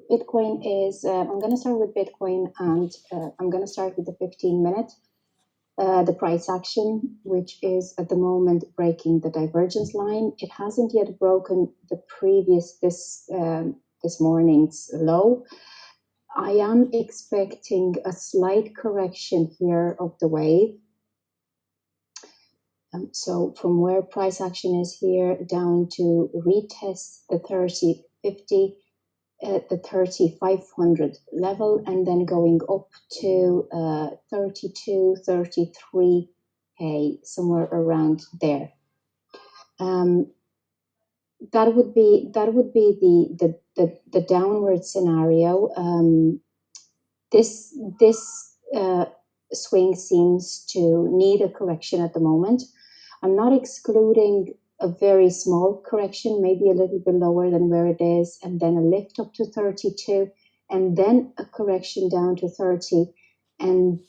Bitcoin is, I'm going to start with Bitcoin, and I'm going to start with the 15-minute, the price action, which is at the moment breaking the divergence line. It hasn't yet broken the previous, this morning's low. I am expecting a slight correction here of the wave. So from where price action is here down to retest the 3050, the 3500 level, and then going up to 32, 33k, somewhere around there. That would be the downward scenario. This swing seems to need a correction at the moment. I'm not excluding a very small correction, maybe a little bit lower than where it is, and then a lift up to 32, and then a correction down to 30, and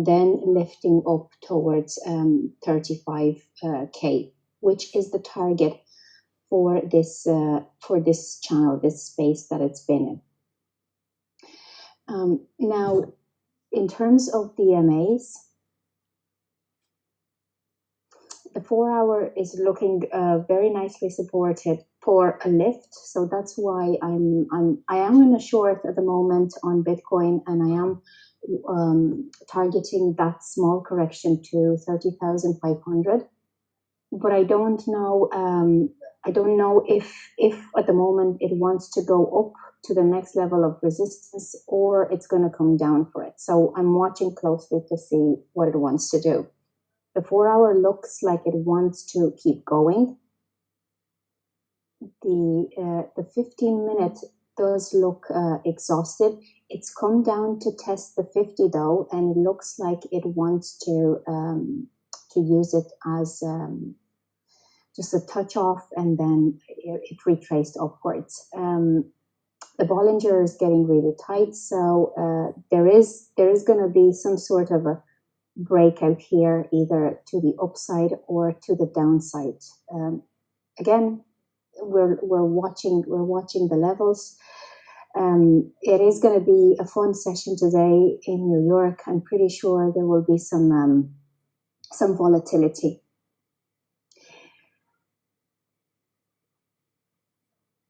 then lifting up towards 35k, which is the target for this channel, this space that it's been in. Now, in terms of the MAs, the 4-hour is looking very nicely supported for a lift, so that's why I am in a short at the moment on Bitcoin, and I am targeting that small correction to 30,500. But I don't know. I don't know if at the moment it wants to go up to the next level of resistance, or it's going to come down for it. So I'm watching closely to see what it wants to do. The 4-hour looks like it wants to keep going. The 15-minute does look exhausted. It's come down to test the 50 though, and it looks like it wants to use it as just a touch off, and then it retraced upwards. The Bollinger is getting really tight, so there is going to be some sort of a breakout here, either to the upside or to the downside. Again, we're watching the levels. It is going to be a fun session today in New York. I'm pretty sure there will be some volatility.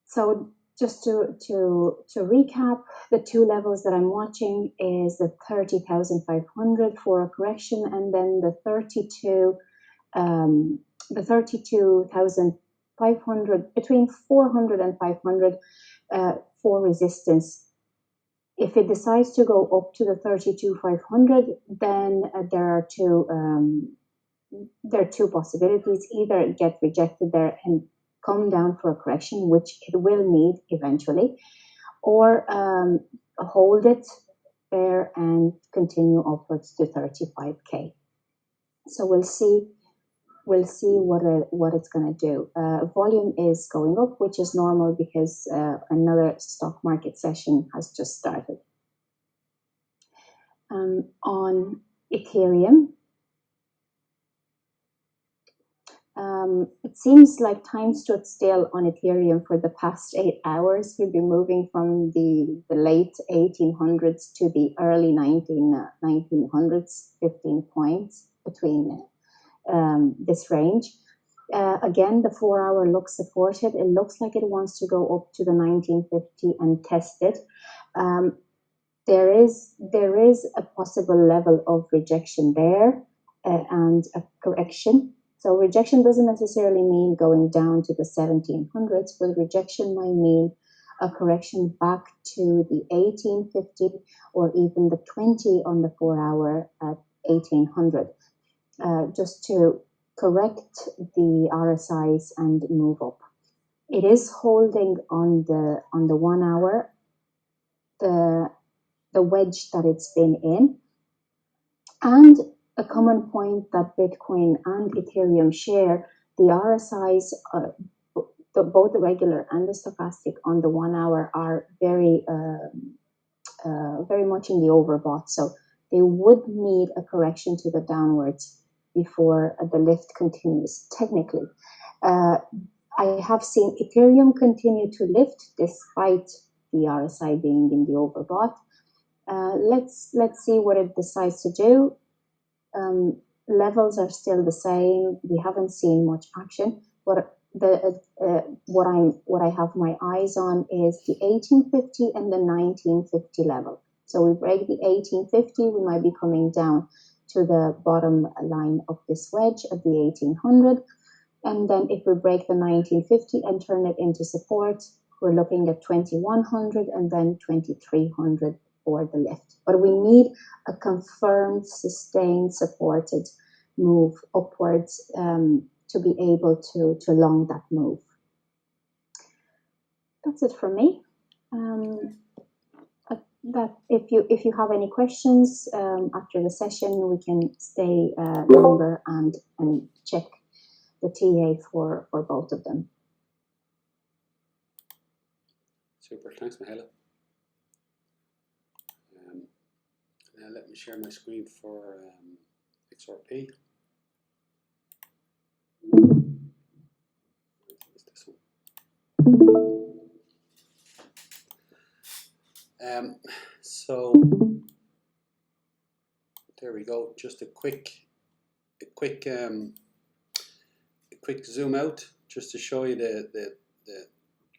So just to recap, the two levels that I'm watching is the 30,500 for a correction, and then the 32,500, between 400 and 500 for resistance. If it decides to go up to the 32,500, then there are two possibilities: either get rejected there and come down for a correction, which it will need eventually, or hold it there and continue upwards to 35k. So we'll see what it's going to do. Volume is going up, which is normal because another stock market session has just started. On Ethereum, it seems like time stood still on Ethereum for the past 8 hours. We've been moving from the late 1800s to the early 1900s, 15 points between this range. Again, the 4-hour looks supported. It looks like it wants to go up to the 1950 and test it. There is a possible level of rejection there and a correction. So rejection doesn't necessarily mean going down to the 1700s, but rejection might mean a correction back to the 1850 or even the 20 on the 4-hour at 1800, just to correct the RSIs and move up. It is holding on the 1-hour, the wedge that it's been in, and a common point that Bitcoin and Ethereum share: the RSIs, both the regular and the stochastic on the 1-hour, are very much in the overbought. So they would need a correction to the downwards before the lift continues. Technically, I have seen Ethereum continue to lift despite the RSI being in the overbought. Let's see what it decides to do. Levels are still the same. We haven't seen much action, but what I have my eyes on is the 1850 and the 1950 level. So we break the 1850, we might be coming down to the bottom line of this wedge at the 1800. And then if we break the 1950 and turn it into support, we're looking at 2100 and then 2300 for the lift. But we need a confirmed, sustained, supported move upwards to be able to long that move. That's it from me. That if you have any questions after the session, we can stay longer and check the TA for both of them. Super, thanks, Mihaela. Now let me share my screen for XRP. This one. So there we go. Just a quick zoom out, just to show you the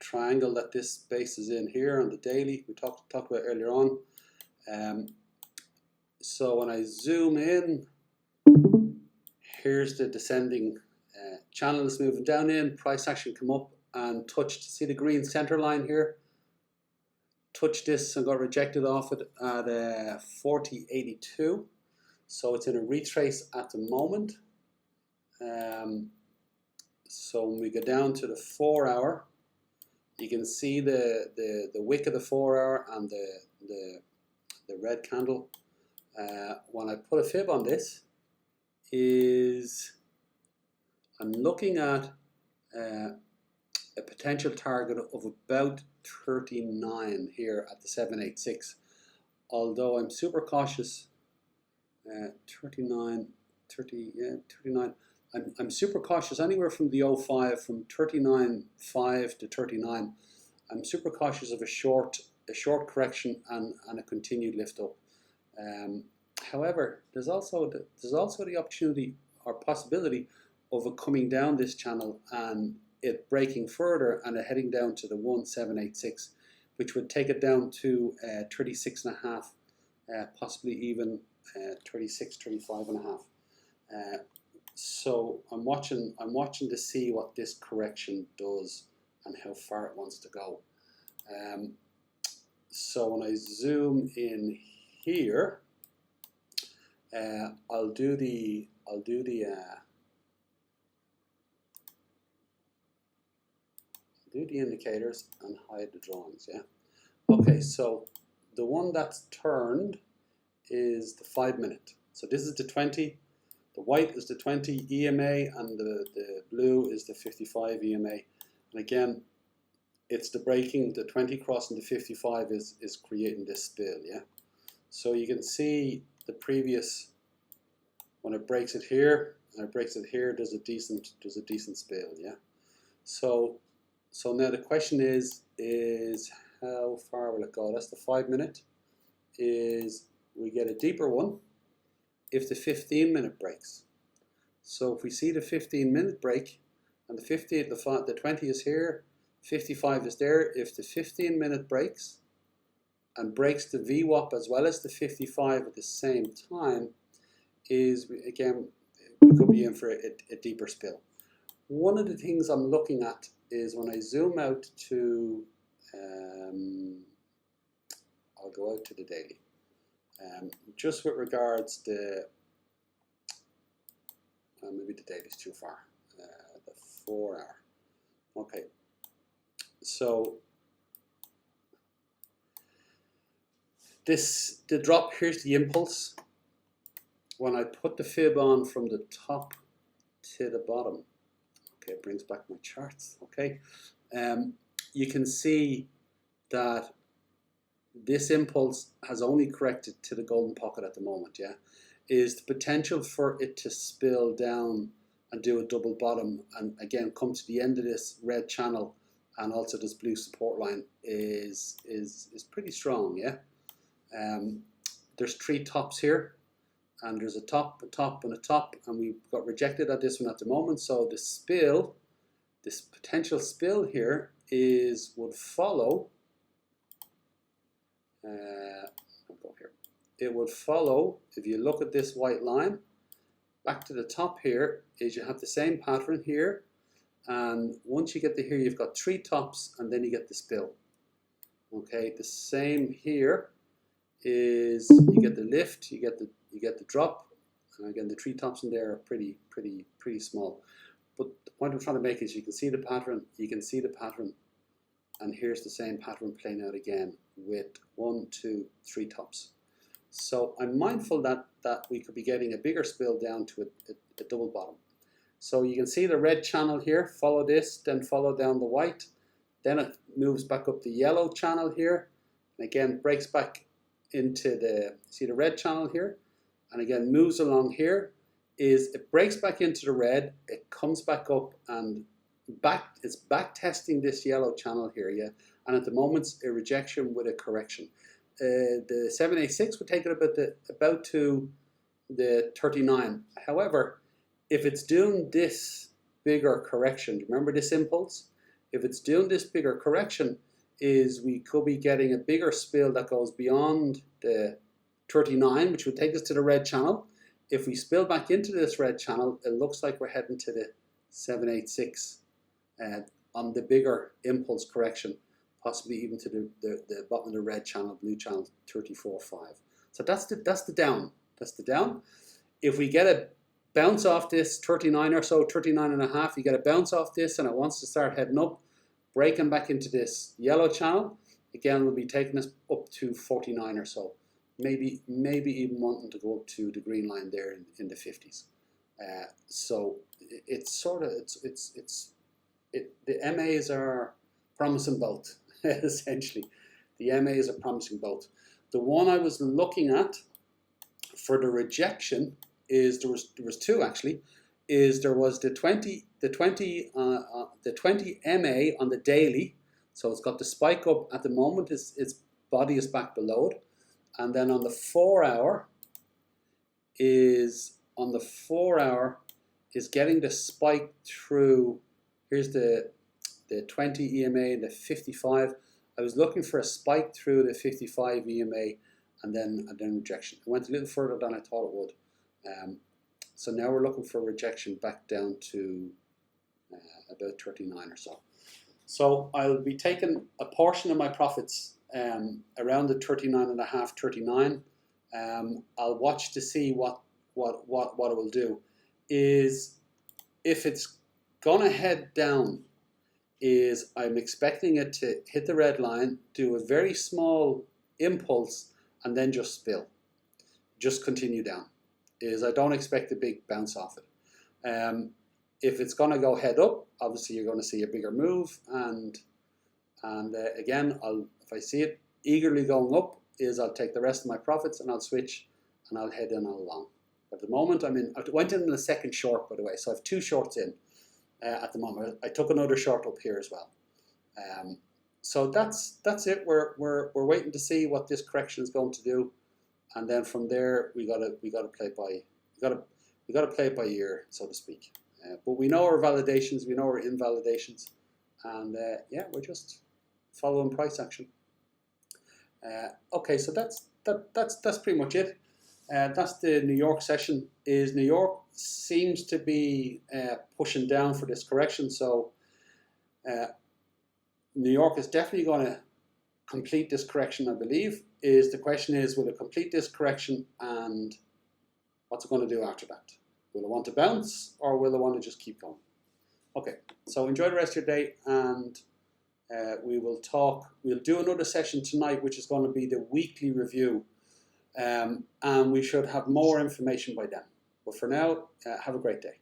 triangle that this base is in here on the daily we talked about earlier on. So when I zoom in, here's the descending channel is moving down in, price action come up and touched, see the green center line here? Touched this and got rejected off it at 40.82. So it's in a retrace at the moment. So when we go down to the 4 hour, you can see the wick of the 4 hour and the red candle. When I put a fib on this, I'm looking at a potential target of about 39 here at the 786. Although I'm super cautious, 39. I'm super cautious anywhere from the 05, from 39.5 to 39. I'm super cautious of a short correction and a continued lift up. However, there's also the opportunity or possibility of it coming down this channel and it breaking further and it heading down to the 1786, which would take it down to 36.5, possibly even 36, 35.5. So I'm watching to see what this correction does and how far it wants to go. So when I zoom in here, I'll do the indicators and hide the drawings. Yeah. Okay. So the one that's turned is the 5 minute. So this is the 20. The white is the 20 EMA and the blue is the 55 EMA. And again, it's the breaking, the 20 crossing the 55 is creating this spill, yeah? So you can see the previous, when it breaks it here and it breaks it here, there's a decent spill, yeah? So now the question is how far will it go? That's the 5 minute. Is we get a deeper one if the 15 minute breaks. So if we see the 15 minute break and the 20 is here, 55 is there, if the 15 minute breaks and breaks the VWAP as well as the 55 at the same time, again, we could be in for a deeper spill. One of the things I'm looking at is when I zoom out to, I'll go out to the daily. Just with regards to, maybe the daily is too far, the 4 hour. Okay, so the drop, here's the impulse. When I put the fib on from the top to the bottom, okay, it brings back my charts, okay. You can see that this impulse has only corrected to the golden pocket at the moment, yeah. Is the potential for it to spill down and do a double bottom and again come to the end of this red channel and also this blue support line is pretty strong, yeah. There's 3 tops here, and there's a top, and a top, and we've got rejected at this one at the moment. So the spill, this potential spill here would follow. I'll go here. It would follow, if you look at this white line, back to the top here, is you have the same pattern here, and once you get to here, you've got 3 tops, and then you get the spill. Okay, the same here is you get the lift, you get the drop, and again the 3 tops in there are pretty small. But the point I'm trying to make is you can see the pattern, and here's the same pattern playing out again with 1, 2, 3 tops. So I'm mindful that we could be getting a bigger spill down to a double bottom. So you can see the red channel here, follow this, then follow down the white, then it moves back up the yellow channel here, and again breaks back into see the red channel here, and again moves along here, it breaks back into the red, it comes back up and it's back testing this yellow channel here, yeah, and at the moment it's a rejection with a correction. The 786 would take it about to the 39. However, if it's doing this bigger correction, remember this impulse? If it's doing this bigger correction, we could be getting a bigger spill that goes beyond the 39, which would take us to the red channel. If we spill back into this red channel, it looks like we're heading to the 786 on the bigger impulse correction, possibly even to the bottom of the red channel, blue channel 34.5. So that's the down. That's the down. If we get a bounce off this 39 or so, 39 and a half, you get a bounce off this and it wants to start heading up, breaking back into this yellow channel, again we'll be taking us up to 49 or so. Maybe even wanting to go up to the green line there in the 50s. So it's sort of, the MAs are promising both, essentially. The MAs are promising both. The one I was looking at for the rejection is, there was 2 actually, there was the 20 MA on the daily, so it's got the spike up at the moment, its body is back below it, and then on the 4 hour is getting the spike through. Here's the 20 EMA and the 55. I was looking for a spike through the 55 EMA and then rejection. It went a little further than I thought it would. So now we're looking for rejection back down to about 39 or so. So I'll be taking a portion of my profits around the 39.5, 39. I'll watch to see what it will do. Is if it's gonna head down, I'm expecting it to hit the red line, do a very small impulse, and then just spill, just continue down. I don't expect a big bounce off it. If it's going to go head up, obviously you're going to see a bigger move, and again, if I see it eagerly going up, I'll take the rest of my profits and I'll switch and I'll head in all along. But at the moment, I went in the second short, by the way, so I have 2 shorts in at the moment. I took another short up here as well. So that's it. We're waiting to see what this correction is going to do, and then from there we gotta play it by ear, so to speak. But we know our validations, we know our invalidations, and yeah, we're just following price action. Okay, so that's pretty much it. That's the New York session. New York seems to be pushing down for this correction, so New York is definitely going to complete this correction, I believe. The question is, will it complete this correction, and what's it going to do after that? Will it want to bounce, or will it want to just keep going? Okay, so enjoy the rest of your day, and we'll do another session tonight, which is going to be the weekly review, and we should have more information by then. But for now, have a great day.